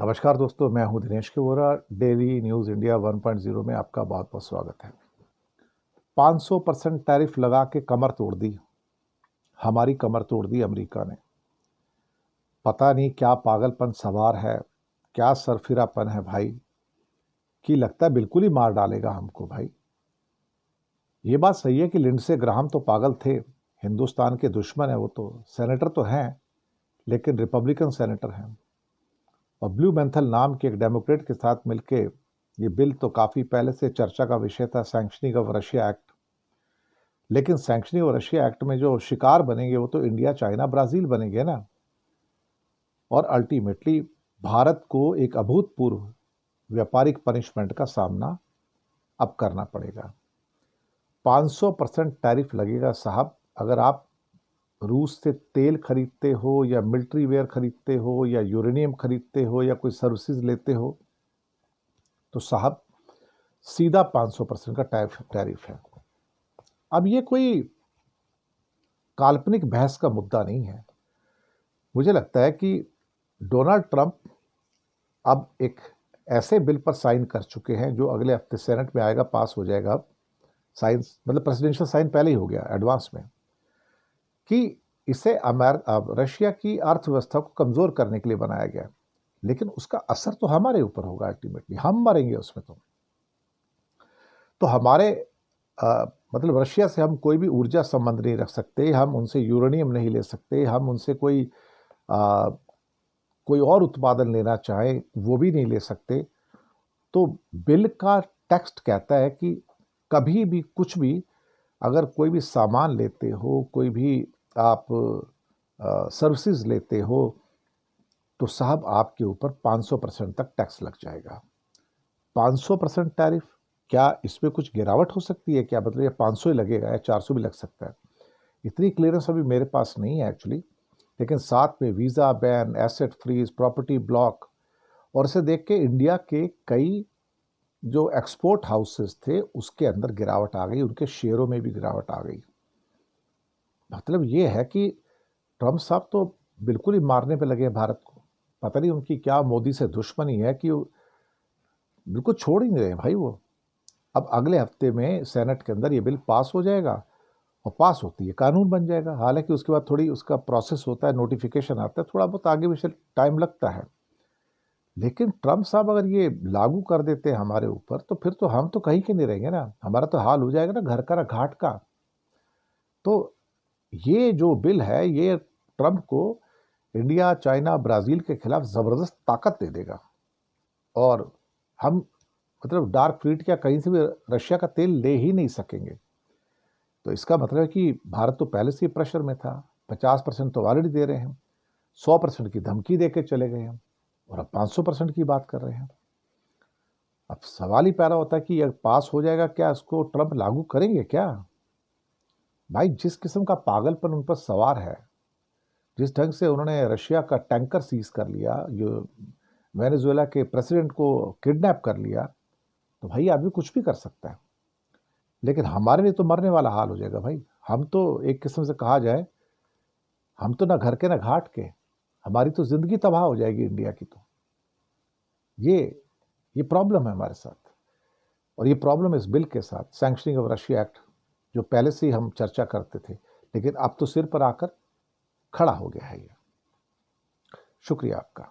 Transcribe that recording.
नमस्कार दोस्तों, मैं हूं दिनेश के वोरा। डेली न्यूज़ इंडिया 1.0 में आपका बहुत बहुत स्वागत है। 500% टैरिफ लगा के कमर तोड़ दी, हमारी कमर तोड़ दी अमेरिका ने। पता नहीं क्या पागलपन सवार है, क्या सरफिरापन है भाई, कि लगता है बिल्कुल ही मार डालेगा हमको भाई। ये बात सही है कि लिंडसे ग्राहम तो पागल थे, हिंदुस्तान के दुश्मन है, वो तो सेनेटर तो हैं, लेकिन रिपब्लिकन सेनेटर हैं। और ब्लू मेंथल नाम के एक डेमोक्रेट के साथ मिलके ये बिल तो काफ़ी पहले से चर्चा का विषय था, सैंक्शनिंग ऑफ रशिया एक्ट। लेकिन सैंक्शनिंग ऑफ रशिया एक्ट में जो शिकार बनेंगे वो तो इंडिया, चाइना, ब्राज़ील बनेंगे ना। और अल्टीमेटली भारत को एक अभूतपूर्व व्यापारिक पनिशमेंट का सामना अब करना पड़ेगा। 500% टैरिफ लगेगा साहब। अगर आप रूस से तेल खरीदते हो या मिलिट्री वेयर खरीदते हो या यूरेनियम खरीदते हो या कोई सर्विसेज लेते हो तो साहब सीधा 500% का टैरिफ है। अब ये कोई काल्पनिक बहस का मुद्दा नहीं है। मुझे लगता है कि डोनाल्ड ट्रंप अब एक ऐसे बिल पर साइन कर चुके हैं जो अगले हफ्ते सेनेट में आएगा, पास हो जाएगा। अब साइन मतलब प्रेसिडेंशियल साइन पहले ही हो गया एडवांस में, कि इसे रशिया की अर्थव्यवस्था को कमजोर करने के लिए बनाया गया। लेकिन उसका असर तो हमारे ऊपर होगा, अल्टीमेटली हम मरेंगे उसमें। तो हमारे मतलब रशिया से हम कोई भी ऊर्जा संबंध नहीं रख सकते, हम उनसे यूरेनियम नहीं ले सकते, हम उनसे कोई और उत्पादन लेना चाहे वो भी नहीं ले सकते। तो बिल का टेक्स्ट कहता है कि कभी भी कुछ भी, अगर कोई भी सामान लेते हो, कोई भी आप सर्विसेज लेते हो, तो साहब आपके ऊपर 500% तक टैक्स लग जाएगा। 500% टैरिफ, क्या इसमें कुछ गिरावट हो सकती है? क्या मतलब ये 500 ही लगेगा या 400 भी लग सकता है? इतनी क्लियरेंस अभी मेरे पास नहीं है एक्चुअली। लेकिन साथ में visa ban, asset freeze, property block, और इसे देख के इंडिया के कई जो एक्सपोर्ट हाउसेस थे उसके अंदर गिरावट आ गई, उनके शेयरों में भी गिरावट आ गई। मतलब ये है कि ट्रम्प साहब तो बिल्कुल ही मारने पे लगे हैं भारत को। पता नहीं उनकी क्या मोदी से दुश्मनी है कि बिल्कुल छोड़ ही नहीं रहे भाई वो। अब अगले हफ्ते में सेनेट के अंदर ये बिल पास हो जाएगा और पास होती है कानून बन जाएगा। हालांकि उसके बाद थोड़ी उसका प्रोसेस होता है, नोटिफिकेशन आता है, थोड़ा बहुत आगे पीछे टाइम लगता है। लेकिन ट्रम्प साहब अगर ये लागू कर देते हैं हमारे ऊपर, तो फिर तो हम तो कहीं के नहीं रहेंगे ना, हमारा तो हाल हो जाएगा ना घर का ना घाट का। तो ये जो बिल है ये ट्रम्प को इंडिया, चाइना, ब्राज़ील के खिलाफ ज़बरदस्त ताकत दे देगा। और हम मतलब डार्क फ्लीट या कहीं से भी रशिया का तेल ले ही नहीं सकेंगे। तो इसका मतलब है कि भारत तो पहले से ही प्रेशर में था। 50% तो ऑलरेडी दे रहे हैं, 100% की धमकी दे के चले गए हैं, और अब 500% की बात कर रहे हैं। अब सवाल ही पैदा होता है कि यह पास हो जाएगा, क्या इसको ट्रंप लागू करेंगे क्या? भाई जिस किस्म का पागलपन उन पर सवार है, जिस ढंग से उन्होंने रशिया का टैंकर सीज कर लिया, जो वेनेजुएला के प्रेसिडेंट को किडनैप कर लिया, तो भाई आदमी कुछ भी कर सकता है। लेकिन हमारे लिए तो मरने वाला हाल हो जाएगा भाई। हम तो एक किस्म से कहा जाए, हम तो ना घर के ना घाट के, हमारी तो जिंदगी तबाह हो जाएगी इंडिया की। तो ये ये प्रॉब्लम है हमारे साथ, और ये प्रॉब्लम इस बिल के साथ, सैंक्शनिंग ऑफ रशिया एक्ट, जो पहले से ही हम चर्चा करते थे, लेकिन अब तो सिर पर आकर खड़ा हो गया है ये। शुक्रिया आपका।